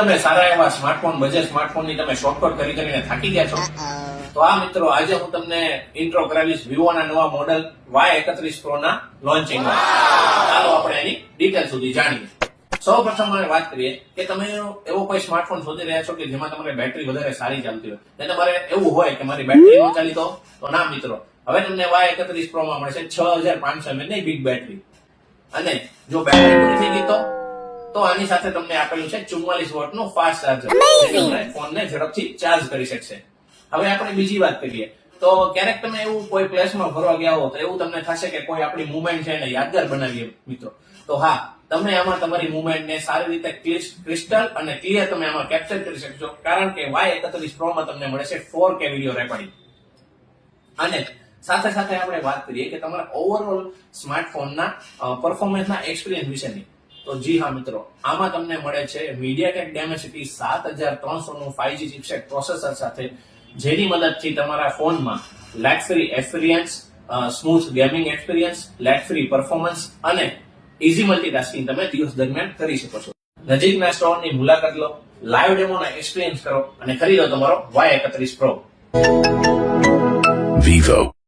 તમે સારા એવા smartphone budget smartphone ની તમે શોર્ટકટ કરીને થાકી ગયા છો તો આ મિત્રો આજે હું તમને ઇન્ટ્રો કરાવીશ વિવો ના નવા મોડેલ Y31 Pro ના લોન્ચિંગ ચાલો આપણે એની ડિટેલ સુધી જાણીએ. સૌપ્રથમ આપણે વાત કરીએ કે તમે એવો કોઈ સ્માર્ટફોન શોધી રહ્યા છો કે જેમાં તમારી બેટરી વધારે સારી ચાલતી હોય અને તમારે એવું હોય કે મારી બેટરી ન ચાલી તો ના મિત્રો, હવે તમને Y31 Pro માં મળશે 6500 mAh ની બિગ બેટરી. અને જો બેટરી પૂરી થઈ ગઈ તો આની સાથે તમને આપેલું છે 44 વોટ નું ફાસ્ટ ચાર્જર, જે તમને ફોનને ઝડપથી ચાર્જ કરી શકશે. હવે આપણે બીજી વાત કરીએ તો ક્યારેક તમે એવું કોઈ પ્લેસમાં ફરવા ગયા હો તો એવું તમને થશે કે કોઈ આપણી મુવમેન્ટ છે એને યાદગાર બનાવીએ મિત્રો. તો હા, તમે આમાં તમારી મુવમેન્ટને સારી રીતે ક્રિસ્ટલ અને ક્લિયર તમે આમાં કેપ્ચર કરી શકશો, કારણ કે Y31 Pro માં તમને મળે છે 4K વિડિયો રેકોર્ડિંગ. અને સાથે સાથે આપણે વાત કરીએ કે તમારા ઓવરઓલ સ્માર્ટફોનના પરફોર્મન્સના એક્સપિરિયન્સ વિશેની. તો જી હા મિત્રો, આમાં તમને મળે છે MediaTek Dimensity 7300 નું 5G ચિપસેટ પ્રોસેસર સાથે, જેની મદદથી તમારા ફોનમાં lag free experience, smooth gaming experience, lag free performance અને ઇઝી મલ્ટીટાસ્કિંગ તમે દિવસ દરમિયાન કરી શકો છો. નજીકના સ્ટોરની મુલાકાત લો, લાઈવ ડેમોના એક્સપિરિયન્સ કરો અને ખરીદો તમારો Y31 Pro. Vivo.